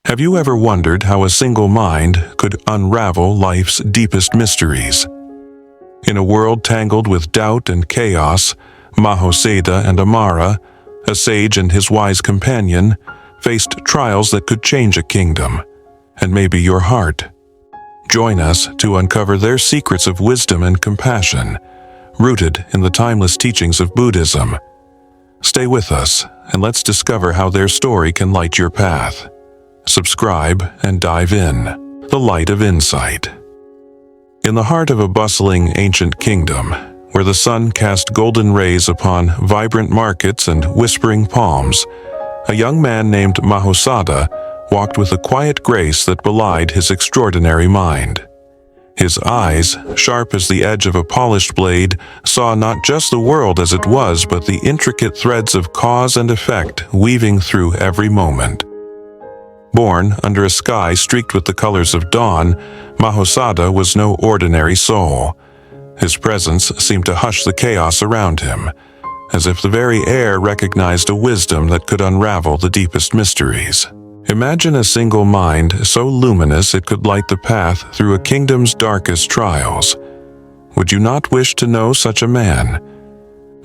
Have you ever wondered how a single mind could unravel life's deepest mysteries? In a world tangled with doubt and chaos, Mahosada and Amara, a sage and his wise companion, faced trials that could change a kingdom, and maybe your heart. Join us to uncover their secrets of wisdom and compassion, rooted in the timeless teachings of Buddhism. Stay with us, and let's discover how their story can light your path. Subscribe and dive in. The Light of Insight. In the heart of a bustling ancient kingdom, where the sun cast golden rays upon vibrant markets and whispering palms, a young man named Mahosada walked with a quiet grace that belied his extraordinary mind. His eyes, sharp as the edge of a polished blade, saw not just the world as it was, but the intricate threads of cause and effect weaving through every moment. Born under a sky streaked with the colors of dawn, Mahosada was no ordinary soul. His presence seemed to hush the chaos around him, as if the very air recognized a wisdom that could unravel the deepest mysteries. Imagine a single mind so luminous it could light the path through a kingdom's darkest trials. Would you not wish to know such a man?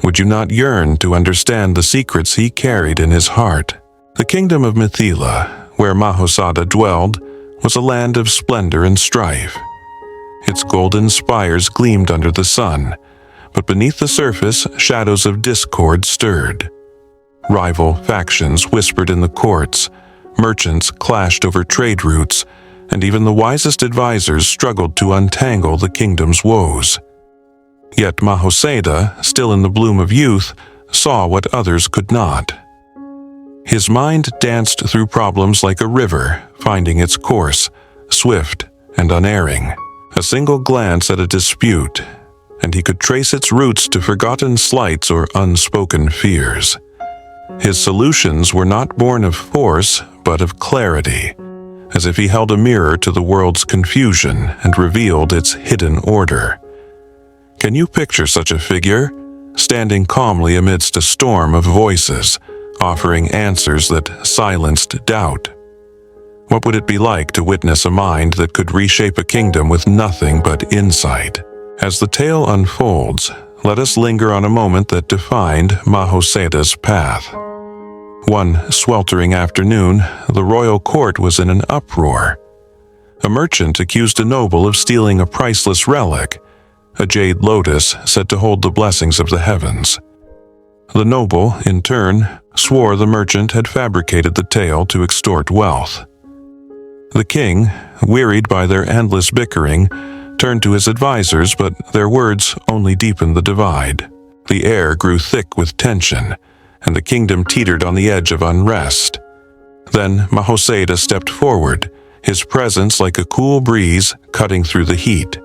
Would you not yearn to understand the secrets he carried in his heart? The kingdom of Mithila, where Mahosada dwelled, was a land of splendor and strife. Its golden spires gleamed under the sun, but beneath the surface, shadows of discord stirred. Rival factions whispered in the courts, merchants clashed over trade routes, and even the wisest advisors struggled to untangle the kingdom's woes. Yet Mahosada, still in the bloom of youth, saw what others could not. His mind danced through problems like a river, finding its course, swift and unerring. A single glance at a dispute, and he could trace its roots to forgotten slights or unspoken fears. His solutions were not born of force, but of clarity, as if he held a mirror to the world's confusion and revealed its hidden order. Can you picture such a figure, standing calmly amidst a storm of voices, offering answers that silenced doubt? What would it be like to witness a mind that could reshape a kingdom with nothing but insight? As the tale unfolds, let us linger on a moment that defined Mahosada's path. One sweltering afternoon, the royal court was in an uproar. A merchant accused a noble of stealing a priceless relic, a jade lotus said to hold the blessings of the heavens. The noble, in turn, swore the merchant had fabricated the tale to extort wealth. The king, wearied by their endless bickering, turned to his advisors, but their words only deepened the divide. The air grew thick with tension, and the kingdom teetered on the edge of unrest. Then Mahosada stepped forward, his presence like a cool breeze cutting through the heat.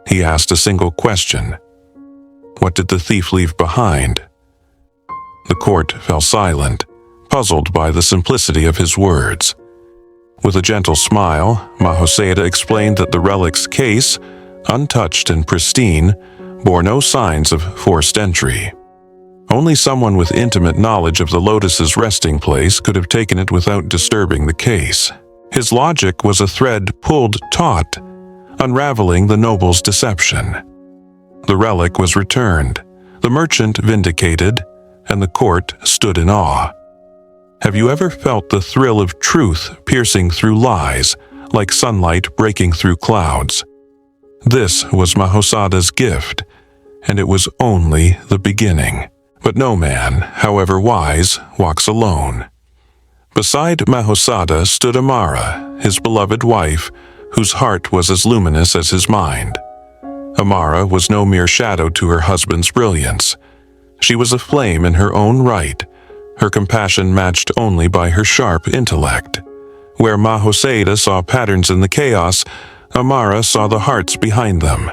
He asked a single question. What did the thief leave behind? The court fell silent, puzzled by the simplicity of his words. With a gentle smile, Mahosada explained that the relic's case, untouched and pristine, bore no signs of forced entry. Only someone with intimate knowledge of the lotus's resting place could have taken it without disturbing the case. His logic was a thread pulled taut, unraveling the noble's deception. The relic was returned, the merchant vindicated, and the court stood in awe. Have you ever felt the thrill of truth piercing through lies, like sunlight breaking through clouds? This was Mahosada's gift, and it was only the beginning. But no man, however wise, walks alone. Beside Mahosada stood Amara, his beloved wife, whose heart was as luminous as his mind. Amara was no mere shadow to her husband's brilliance. She was a flame in her own right, her compassion matched only by her sharp intellect. Where Mahosada saw patterns in the chaos, Amara saw the hearts behind them.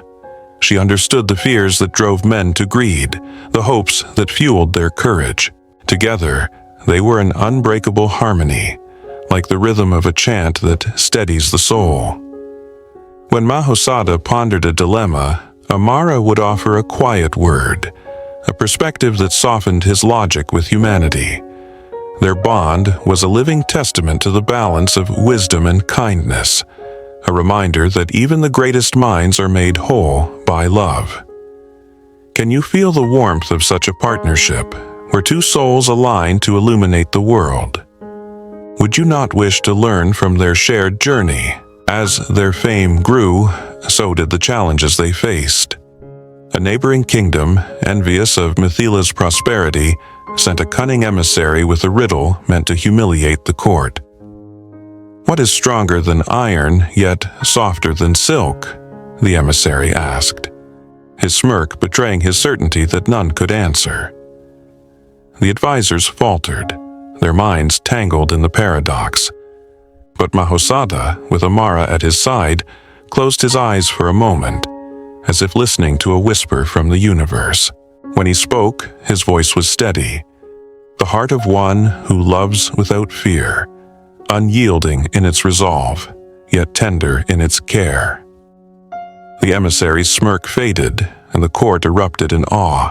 She understood the fears that drove men to greed, the hopes that fueled their courage. Together, they were an unbreakable harmony, like the rhythm of a chant that steadies the soul. When Mahosada pondered a dilemma, Amara would offer a quiet word, a perspective that softened his logic with humanity. Their bond was a living testament to the balance of wisdom and kindness, a reminder that even the greatest minds are made whole by love. Can you feel the warmth of such a partnership, where two souls align to illuminate the world? Would you not wish to learn from their shared journey? As their fame grew, so did the challenges they faced. A neighboring kingdom, envious of Mithila's prosperity, sent a cunning emissary with a riddle meant to humiliate the court. "What is stronger than iron, yet softer than silk?" the emissary asked, his smirk betraying his certainty that none could answer. The advisors faltered, their minds tangled in the paradox. But Mahosada, with Amara at his side, closed his eyes for a moment, as if listening to a whisper from the universe. When he spoke, his voice was steady, the heart of one who loves without fear, unyielding in its resolve, yet tender in its care. The emissary's smirk faded, and the court erupted in awe.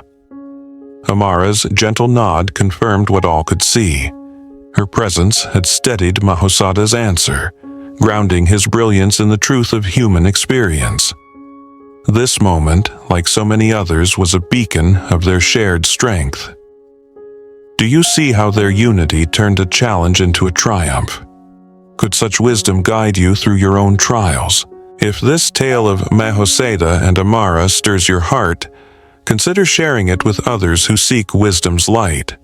Amara's gentle nod confirmed what all could see. Her presence had steadied Mahosada's answer, grounding his brilliance in the truth of human experience. This moment, like so many others, was a beacon of their shared strength. Do you see how their unity turned a challenge into a triumph? Could such wisdom guide you through your own trials? If this tale of Mahosada and Amara stirs your heart, consider sharing it with others who seek wisdom's light.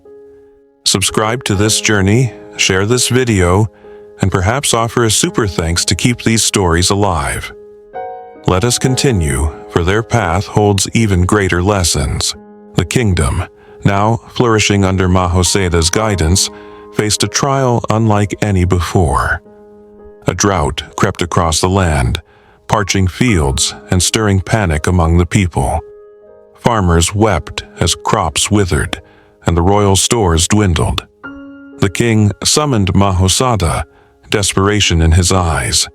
Subscribe to this journey, share this video, and perhaps offer a super thanks to keep these stories alive. Let us continue, for their path holds even greater lessons. The kingdom, now flourishing under Mahosada's guidance, faced a trial unlike any before. A drought crept across the land, parching fields and stirring panic among the people. Farmers wept as crops withered, and the royal stores dwindled. The king summoned Mahosada, desperation in his eyes.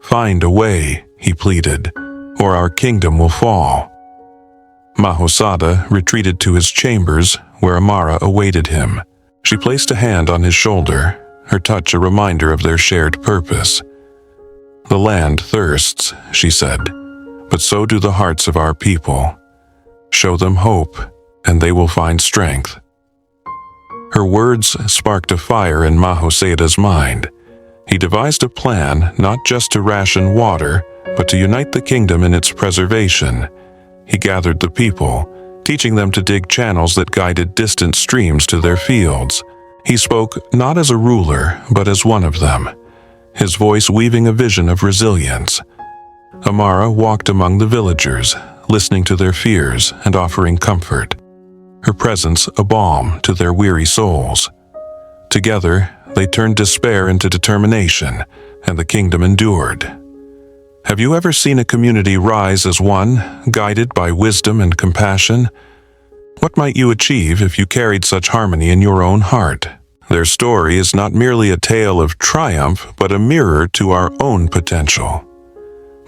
"Find a way," he pleaded, "or our kingdom will fall." Mahosada retreated to his chambers, where Amara awaited him. She placed a hand on his shoulder, her touch a reminder of their shared purpose. "The land thirsts," she said, "but so do the hearts of our people. Show them hope, and they will find strength." Her words sparked a fire in Mahosada's mind. He devised a plan not just to ration water, but to unite the kingdom in its preservation. He gathered the people, teaching them to dig channels that guided distant streams to their fields. He spoke not as a ruler, but as one of them, his voice weaving a vision of resilience. Amara walked among the villagers, listening to their fears and offering comfort, her presence a balm to their weary souls. Together, they turned despair into determination, and the kingdom endured. Have you ever seen a community rise as one, guided by wisdom and compassion? What might you achieve if you carried such harmony in your own heart? Their story is not merely a tale of triumph, but a mirror to our own potential.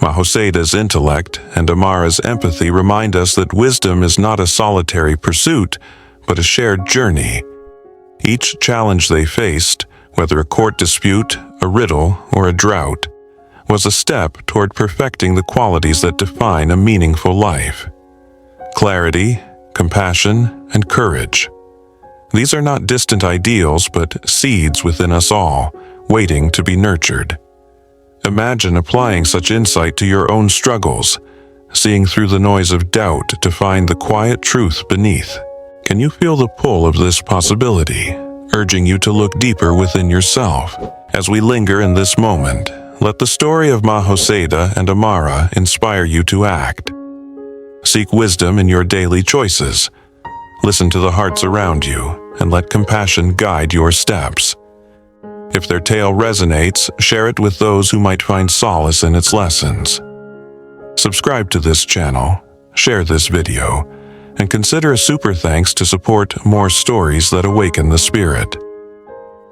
Mahosada's intellect and Amara's empathy remind us that wisdom is not a solitary pursuit, but a shared journey. Each challenge they faced, whether a court dispute, a riddle, or a drought, was a step toward perfecting the qualities that define a meaningful life. Clarity, compassion, and courage. These are not distant ideals, but seeds within us all, waiting to be nurtured. Imagine applying such insight to your own struggles, seeing through the noise of doubt to find the quiet truth beneath. Can you feel the pull of this possibility, urging you to look deeper within yourself? As we linger in this moment, let the story of Mahosada and Amara inspire you to act. Seek wisdom in your daily choices. Listen to the hearts around you, and let compassion guide your steps. If their tale resonates, share it with those who might find solace in its lessons. Subscribe to this channel, share this video, and consider a super thanks to support more stories that awaken the spirit.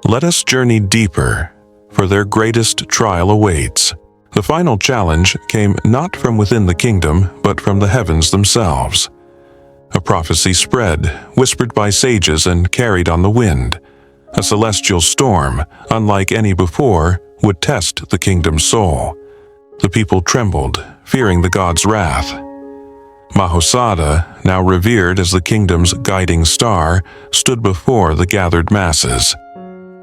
Let us journey deeper, for their greatest trial awaits. The final challenge came not from within the kingdom, but from the heavens themselves. A prophecy spread, whispered by sages and carried on the wind. A celestial storm, unlike any before, would test the kingdom's soul. The people trembled, fearing the god's wrath. Mahosada, now revered as the kingdom's guiding star, stood before the gathered masses.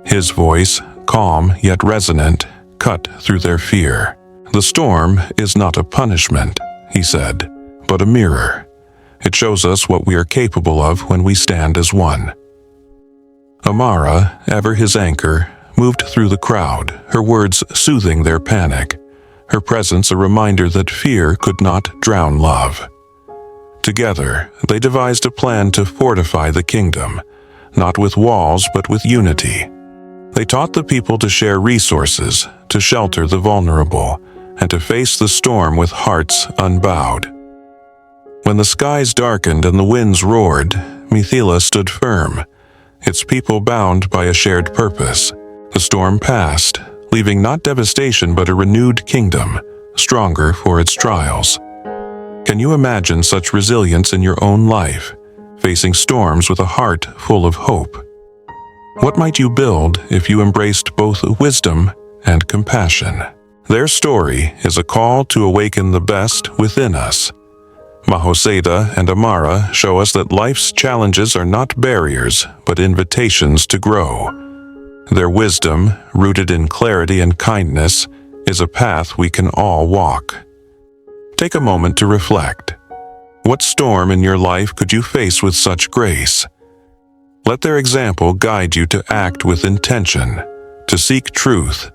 His voice, calm yet resonant, cut through their fear. "The storm is not a punishment," he said, "but a mirror. It shows us what we are capable of when we stand as one." Amara, ever his anchor, moved through the crowd, her words soothing their panic, her presence a reminder that fear could not drown love. Together, they devised a plan to fortify the kingdom, not with walls but with unity. They taught the people to share resources, to shelter the vulnerable, and to face the storm with hearts unbowed. When the skies darkened and the winds roared, Mithila stood firm, its people bound by a shared purpose. The storm passed, leaving not devastation but a renewed kingdom, stronger for its trials. Can you imagine such resilience in your own life, facing storms with a heart full of hope? What might you build if you embraced both wisdom and compassion? Their story is a call to awaken the best within us. Mahosada and Amara show us that life's challenges are not barriers, but invitations to grow. Their wisdom, rooted in clarity and kindness, is a path we can all walk. Take a moment to reflect. What storm in your life could you face with such grace? Let their example guide you to act with intention, to seek truth,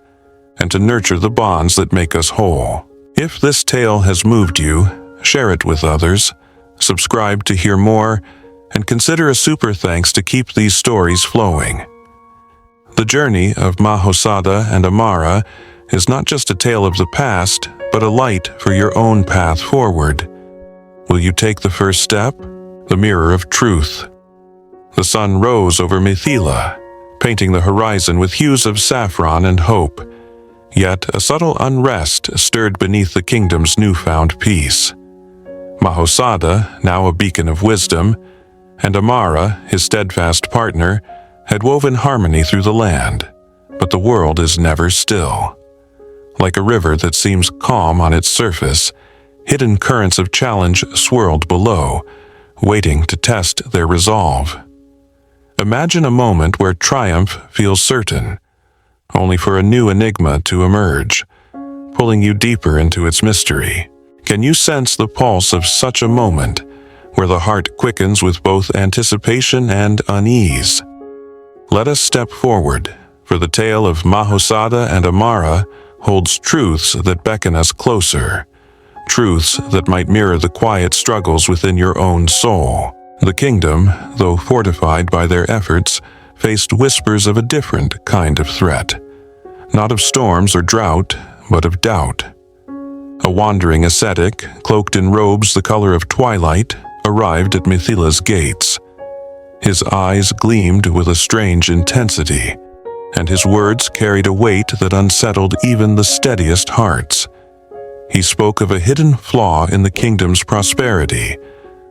and to nurture the bonds that make us whole. If this tale has moved you, share it with others, subscribe to hear more, and consider a super thanks to keep these stories flowing. The journey of Mahosada and Amara is not just a tale of the past, but a light for your own path forward. Will you take the first step? The mirror of truth. The sun rose over Mithila, painting the horizon with hues of saffron and hope. Yet a subtle unrest stirred beneath the kingdom's newfound peace. Mahosada, now a beacon of wisdom, and Amara, his steadfast partner, had woven harmony through the land, but the world is never still. Like a river that seems calm on its surface, hidden currents of challenge swirled below, waiting to test their resolve. Imagine a moment where triumph feels certain, only for a new enigma to emerge, pulling you deeper into its mystery. Can you sense the pulse of such a moment, where the heart quickens with both anticipation and unease? Let us step forward, for the tale of Mahosada and Amara holds truths that beckon us closer, truths that might mirror the quiet struggles within your own soul. The kingdom, though fortified by their efforts, faced whispers of a different kind of threat, not of storms or drought, but of doubt. A wandering ascetic, cloaked in robes the color of twilight, arrived at Mithila's gates. His eyes gleamed with a strange intensity, and his words carried a weight that unsettled even the steadiest hearts. He spoke of a hidden flaw in the kingdom's prosperity,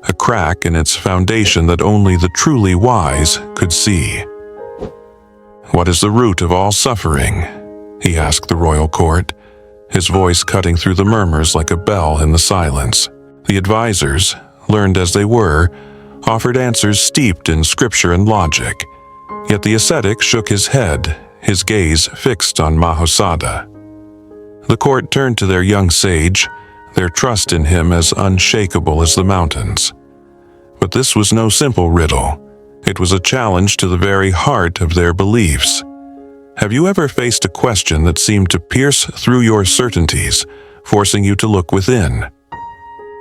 a crack in its foundation that only the truly wise could see. "What is the root of all suffering?" he asked the royal court, his voice cutting through the murmurs like a bell in the silence. The advisors, learned as they were, offered answers steeped in scripture and logic, yet the ascetic shook his head, his gaze fixed on Mahosada. The court turned to their young sage, their trust in him as unshakable as the mountains. But this was no simple riddle. It was a challenge to the very heart of their beliefs. Have you ever faced a question that seemed to pierce through your certainties, forcing you to look within?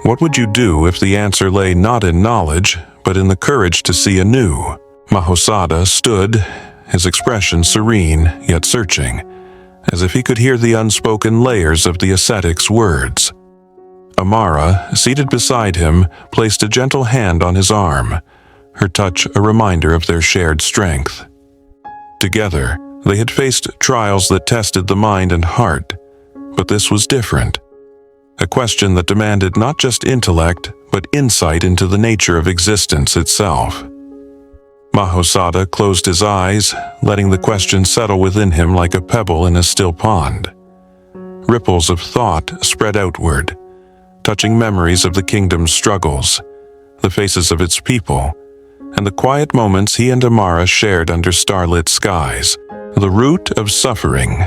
What would you do if the answer lay not in knowledge, but in the courage to see anew? Mahosada stood, his expression serene yet searching, as if he could hear the unspoken layers of the ascetic's words. Amara, seated beside him, placed a gentle hand on his arm, her touch a reminder of their shared strength. Together, they had faced trials that tested the mind and heart, but this was different. A question that demanded not just intellect, but insight into the nature of existence itself. Mahosada closed his eyes, letting the question settle within him like a pebble in a still pond. Ripples of thought spread outward, touching memories of the kingdom's struggles, the faces of its people, and the quiet moments he and Amara shared under starlit skies. "The root of suffering,"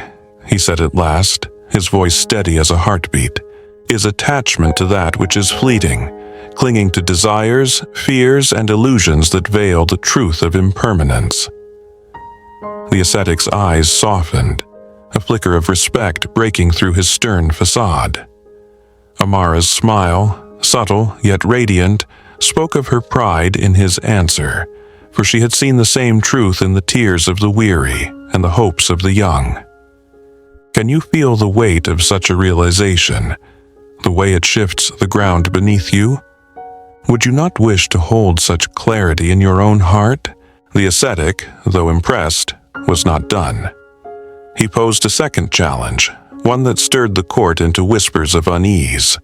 he said at last, his voice steady as a heartbeat, "is attachment to that which is fleeting, clinging to desires, fears, and illusions that veil the truth of impermanence." The ascetic's eyes softened, a flicker of respect breaking through his stern facade. Amara's smile, subtle yet radiant, spoke of her pride in his answer, for she had seen the same truth in the tears of the weary and the hopes of the young. "Can you feel the weight of such a realization, the way it shifts the ground beneath you? Would you not wish to hold such clarity in your own heart?" The ascetic, though impressed, was not done. He posed a second challenge, one that stirred the court into whispers of unease.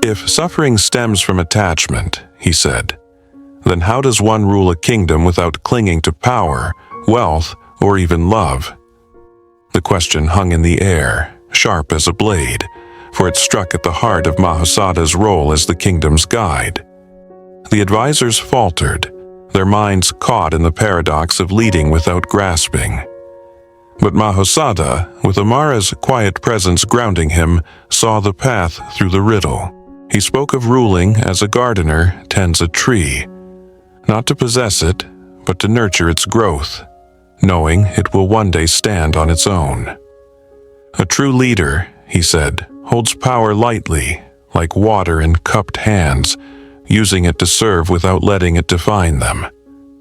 "If suffering stems from attachment," he said, "then how does one rule a kingdom without clinging to power, wealth, or even love?" The question hung in the air, sharp as a blade, for it struck at the heart of Mahosada's role as the kingdom's guide. The advisors faltered, their minds caught in the paradox of leading without grasping. But Mahosada, with Amara's quiet presence grounding him, saw the path through the riddle. He spoke of ruling as a gardener tends a tree, not to possess it, but to nurture its growth, knowing it will one day stand on its own. "A true leader," he said, "holds power lightly, like water in cupped hands, using it to serve without letting it define them."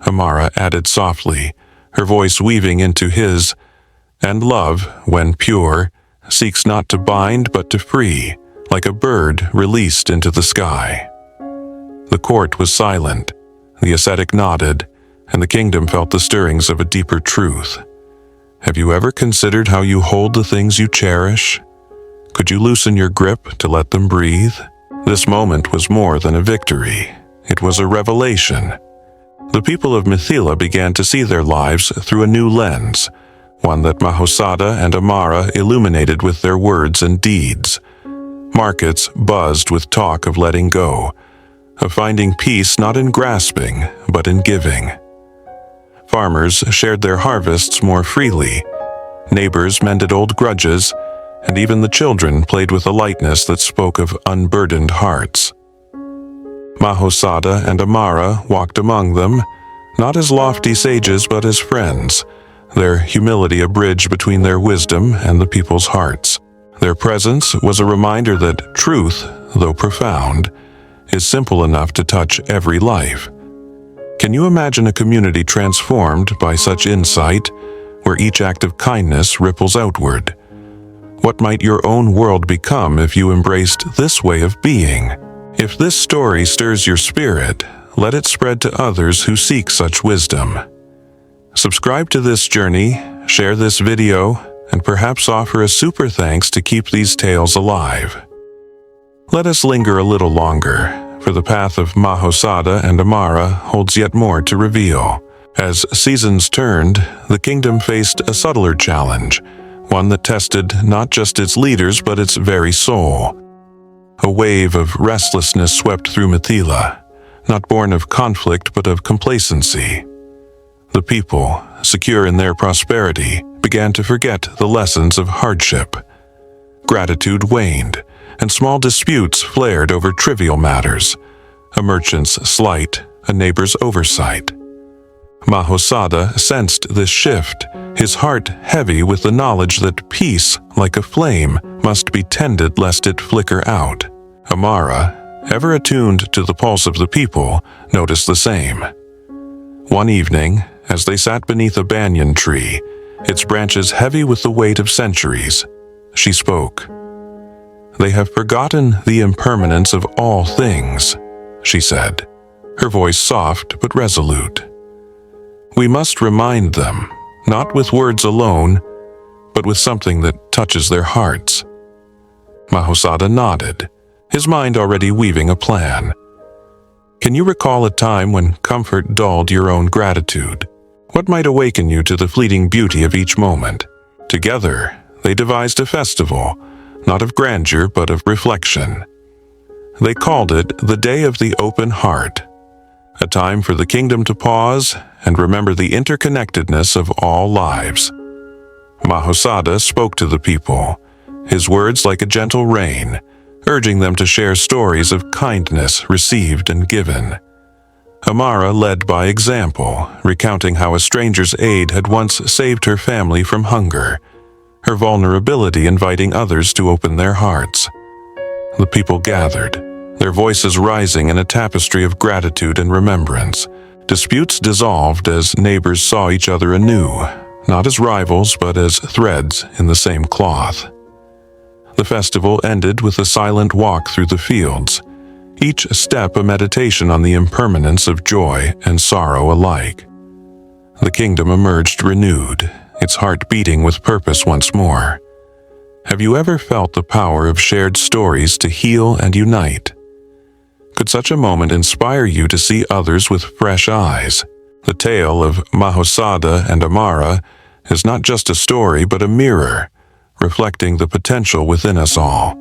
Amara added softly, her voice weaving into his, "And love, when pure, seeks not to bind but to free, like a bird released into the sky." The court was silent. The ascetic nodded, and the kingdom felt the stirrings of a deeper truth. Have you ever considered how you hold the things you cherish? Could you loosen your grip to let them breathe? This moment was more than a victory. It was a revelation. The people of Mithila began to see their lives through a new lens, one that Mahosada and Amara illuminated with their words and deeds. Markets buzzed with talk of letting go, of finding peace not in grasping, but in giving. Farmers shared their harvests more freely. Neighbors mended old grudges, and even the children played with a lightness that spoke of unburdened hearts. Mahosada and Amara walked among them, not as lofty sages but as friends, their humility a bridge between their wisdom and the people's hearts. Their presence was a reminder that truth, though profound, is simple enough to touch every life. Can you imagine a community transformed by such insight, where each act of kindness ripples outward? What might your own world become if you embraced this way of being? If this story stirs your spirit, let it spread to others who seek such wisdom. Subscribe to this journey, share this video, and perhaps offer a super thanks to keep these tales alive. Let us linger a little longer, for the path of Mahosada and Amara holds yet more to reveal. As seasons turned, the kingdom faced a subtler challenge, one that tested not just its leaders but its very soul. A wave of restlessness swept through Mithila, not born of conflict but of complacency. The people, secure in their prosperity, began to forget the lessons of hardship. Gratitude waned, and small disputes flared over trivial matters, a merchant's slight, a neighbor's oversight. Mahosada sensed this shift, his heart heavy with the knowledge that peace, like a flame, must be tended lest it flicker out. Amara, ever attuned to the pulse of the people, noticed the same. One evening, as they sat beneath a banyan tree, its branches heavy with the weight of centuries, she spoke. "They have forgotten the impermanence of all things," she said, her voice soft but resolute. "We must remind them, not with words alone, but with something that touches their hearts." Mahosada nodded, his mind already weaving a plan. Can you recall a time when comfort dulled your own gratitude? What might awaken you to the fleeting beauty of each moment? Together, they devised a festival, not of grandeur but of reflection. They called it the Day of the Open Heart, a time for the kingdom to pause and remember the interconnectedness of all lives. Mahosada spoke to the people, his words like a gentle rain, urging them to share stories of kindness received and given. Amara led by example, recounting how a stranger's aid had once saved her family from hunger, her vulnerability inviting others to open their hearts. The people gathered, their voices rising in a tapestry of gratitude and remembrance. Disputes dissolved as neighbors saw each other anew, not as rivals but as threads in the same cloth. The festival ended with a silent walk through the fields, each step a meditation on the impermanence of joy and sorrow alike. The kingdom emerged renewed, its heart beating with purpose once more. Have you ever felt the power of shared stories to heal and unite? Could such a moment inspire you to see others with fresh eyes? The tale of Mahosada and Amara is not just a story but a mirror, reflecting the potential within us all.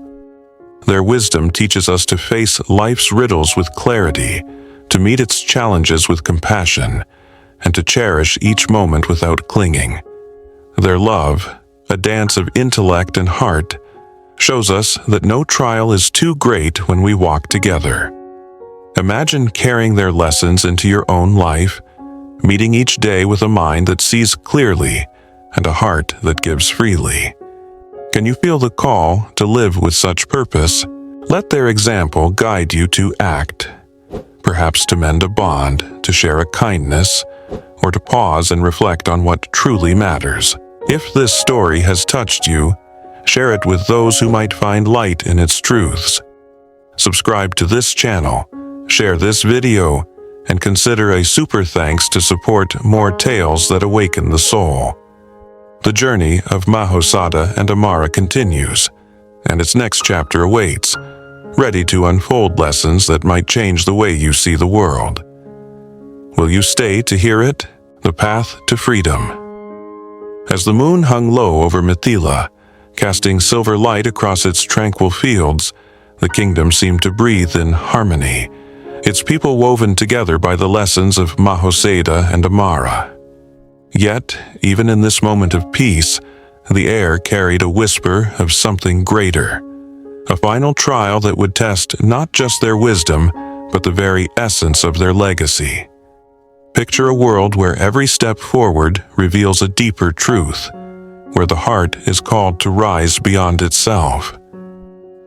Their wisdom teaches us to face life's riddles with clarity, to meet its challenges with compassion, and to cherish each moment without clinging. Their love, a dance of intellect and heart, shows us that no trial is too great when we walk together. Imagine carrying their lessons into your own life, meeting each day with a mind that sees clearly and a heart that gives freely. Can you feel the call to live with such purpose? Let their example guide you to act, perhaps to mend a bond, to share a kindness, or to pause and reflect on what truly matters. If this story has touched you, share it with those who might find light in its truths. Subscribe to this channel, share this video, and consider a super thanks to support more tales that awaken the soul. The journey of Mahosada and Amara continues, and its next chapter awaits, ready to unfold lessons that might change the way you see the world. Will you stay to hear it? The Path to Freedom. As the moon hung low over Mithila, casting silver light across its tranquil fields, the kingdom seemed to breathe in harmony, its people woven together by the lessons of Mahosada and Amara. Yet, even in this moment of peace, the air carried a whisper of something greater, a final trial that would test not just their wisdom, but the very essence of their legacy. Picture a world where every step forward reveals a deeper truth, where the heart is called to rise beyond itself.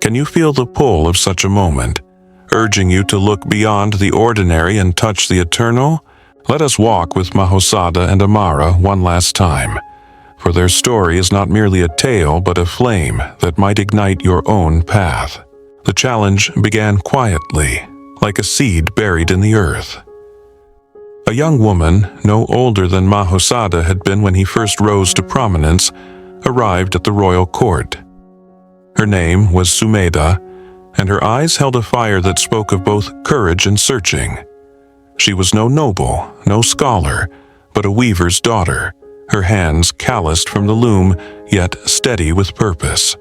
Can you feel the pull of such a moment, urging you to look beyond the ordinary and touch the eternal? Let us walk with Mahosada and Amara one last time, for their story is not merely a tale but a flame that might ignite your own path. The challenge began quietly, like a seed buried in the earth. A young woman, no older than Mahosada had been when he first rose to prominence, arrived at the royal court. Her name was Sumeda, and her eyes held a fire that spoke of both courage and searching. She was no noble, no scholar, but a weaver's daughter, her hands calloused from the loom, yet steady with purpose.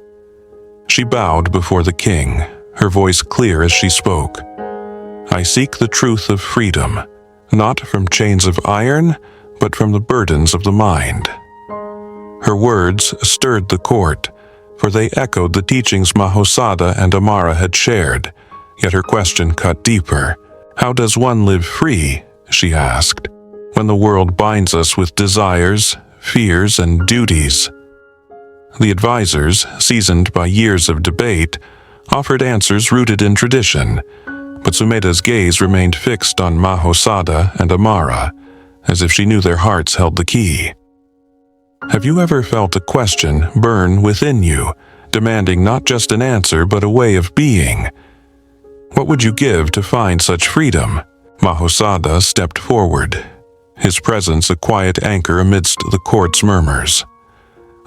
She bowed before the king, her voice clear as she spoke. "I seek the truth of freedom, not from chains of iron, but from the burdens of the mind." Her words stirred the court, for they echoed the teachings Mahosada and Amara had shared, yet her question cut deeper. "How does one live free," she asked, "when the world binds us with desires, fears, and duties?" The advisors, seasoned by years of debate, offered answers rooted in tradition, but Sumeda's gaze remained fixed on Mahosada and Amara, as if she knew their hearts held the key. Have you ever felt a question burn within you, demanding not just an answer but a way of being? What would you give to find such freedom? Mahosada stepped forward, his presence a quiet anchor amidst the court's murmurs.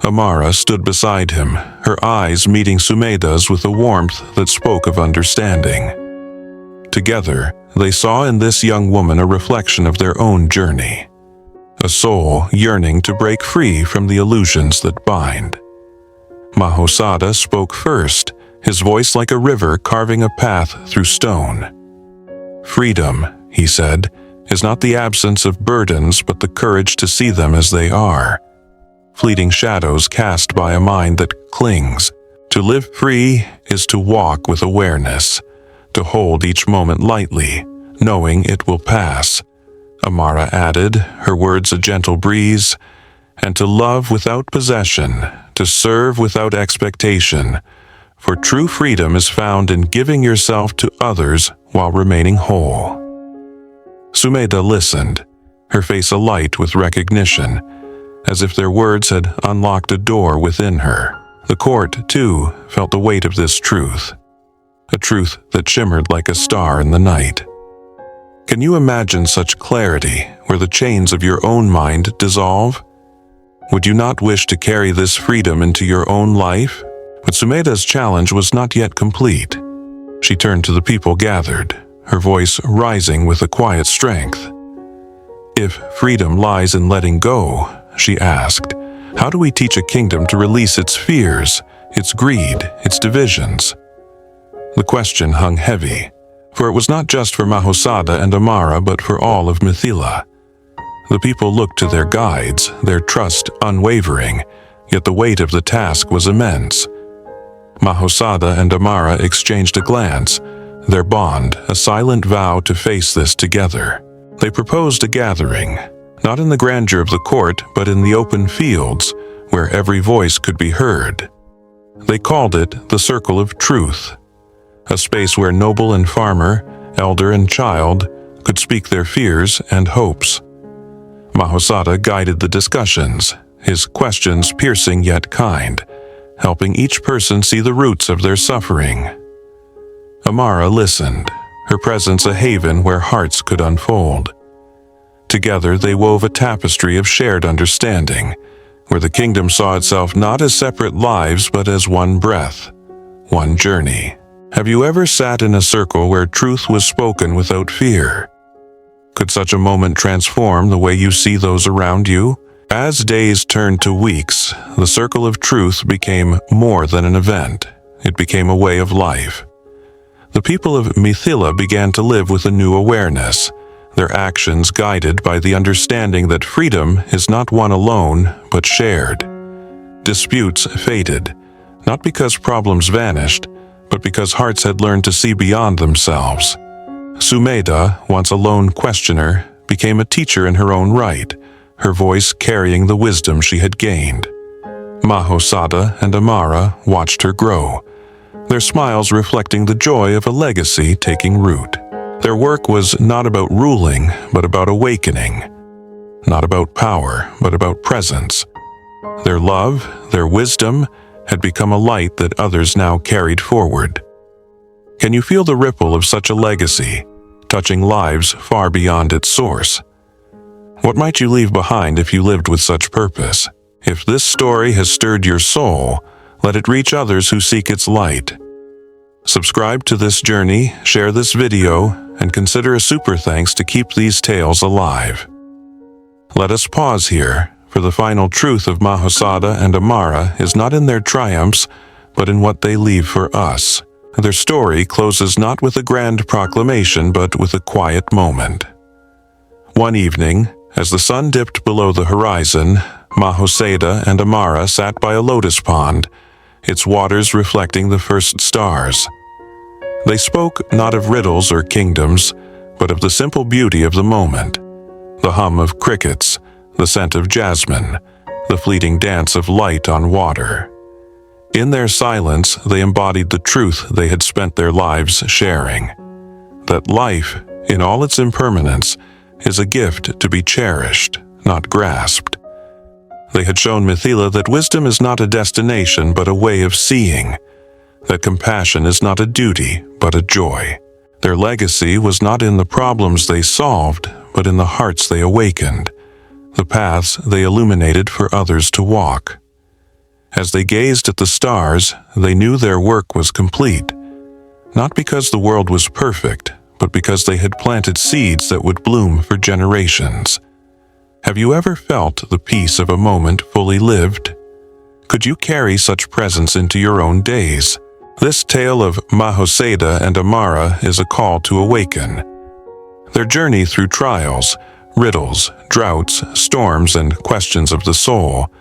Amara stood beside him, her eyes meeting Sumeda's with a warmth that spoke of understanding. Together, they saw in this young woman a reflection of their own journey, a soul yearning to break free from the illusions that bind. Mahosada spoke first, his voice like a river carving a path through stone. "Freedom," he said, "is not the absence of burdens but the courage to see them as they are. Fleeting shadows cast by a mind that clings. To live free is to walk with awareness, to hold each moment lightly, knowing it will pass." Amara added, her words a gentle breeze, "and to love without possession, to serve without expectation, for true freedom is found in giving yourself to others while remaining whole." Sumedha listened, her face alight with recognition, as if their words had unlocked a door within her. The court, too, felt the weight of this truth, a truth that shimmered like a star in the night. Can you imagine such clarity where the chains of your own mind dissolve? Would you not wish to carry this freedom into your own life? But Sumedha's challenge was not yet complete. She turned to the people gathered, her voice rising with a quiet strength. "If freedom lies in letting go," she asked, "how do we teach a kingdom to release its fears, its greed, its divisions?" The question hung heavy, for it was not just for Mahosada and Amara but for all of Mithila. The people looked to their guides, their trust unwavering, yet the weight of the task was immense. Mahosada and Amara exchanged a glance, their bond a silent vow to face this together. They proposed a gathering, not in the grandeur of the court, but in the open fields, where every voice could be heard. They called it the Circle of Truth, a space where noble and farmer, elder and child, could speak their fears and hopes. Mahosada guided the discussions, his questions piercing yet kind, helping each person see the roots of their suffering. Amara listened, her presence a haven where hearts could unfold. Together they wove a tapestry of shared understanding, where the kingdom saw itself not as separate lives but as one breath, one journey. Have you ever sat in a circle where truth was spoken without fear? Could such a moment transform the way you see those around you? As days turned to weeks, the Circle of Truth became more than an event. It became a way of life. The people of Mithila began to live with a new awareness, their actions guided by the understanding that freedom is not won alone, but shared. Disputes faded, not because problems vanished, but because hearts had learned to see beyond themselves. Sumedha, once a lone questioner, became a teacher in her own right, her voice carrying the wisdom she had gained. Mahosada and Amara watched her grow, their smiles reflecting the joy of a legacy taking root. Their work was not about ruling, but about awakening. Not about power, but about presence. Their love, their wisdom, had become a light that others now carried forward. Can you feel the ripple of such a legacy, touching lives far beyond its source? What might you leave behind if you lived with such purpose? If this story has stirred your soul, let it reach others who seek its light. Subscribe to this journey, share this video, and consider a super thanks to keep these tales alive. Let us pause here, for the final truth of Mahosada and Amara is not in their triumphs, but in what they leave for us. Their story closes not with a grand proclamation, but with a quiet moment. One evening, as the sun dipped below the horizon, Mahosada and Amara sat by a lotus pond, its waters reflecting the first stars. They spoke not of riddles or kingdoms, but of the simple beauty of the moment. The hum of crickets, the scent of jasmine, the fleeting dance of light on water. In their silence, they embodied the truth they had spent their lives sharing. That life, in all its impermanence, is a gift to be cherished, not grasped. They had shown Mithila that wisdom is not a destination but a way of seeing, that compassion is not a duty but a joy. Their legacy was not in the problems they solved, but in the hearts they awakened, the paths they illuminated for others to walk. As they gazed at the stars, they knew their work was complete, not because the world was perfect, but because they had planted seeds that would bloom for generations. Have you ever felt the peace of a moment fully lived? Could you carry such presence into your own days? This tale of Mahoseda and Amara is a call to awaken. Their journey through trials, riddles, droughts, storms, and questions of the soul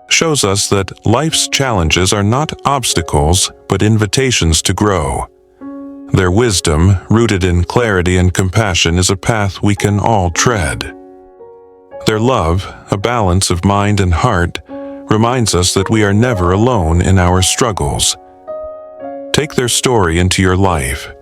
shows us that life's challenges are not obstacles, but invitations to grow. Their wisdom, rooted in clarity and compassion, is a path we can all tread. Their love, a balance of mind and heart, reminds us that we are never alone in our struggles. Take their story into your life.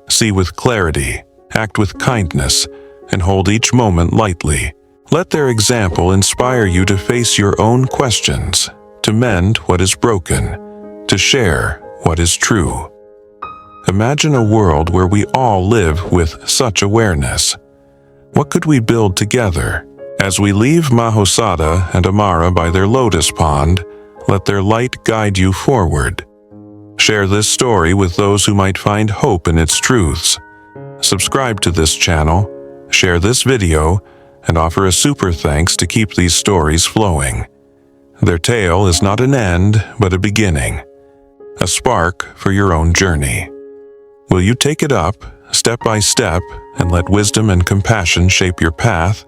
See with clarity, act with kindness, and hold each moment lightly. Let their example inspire you to face your own questions, to mend what is broken, to share what is true. Imagine a world where we all live with such awareness. What could we build together? As we leave Mahosada and Amara by their lotus pond, let their light guide you forward. Share this story with those who might find hope in its truths. Subscribe to this channel, share this video, and offer a super thanks to keep these stories flowing. Their tale is not an end, but a beginning, a spark for your own journey. Will you take it up, step by step, and let wisdom and compassion shape your path?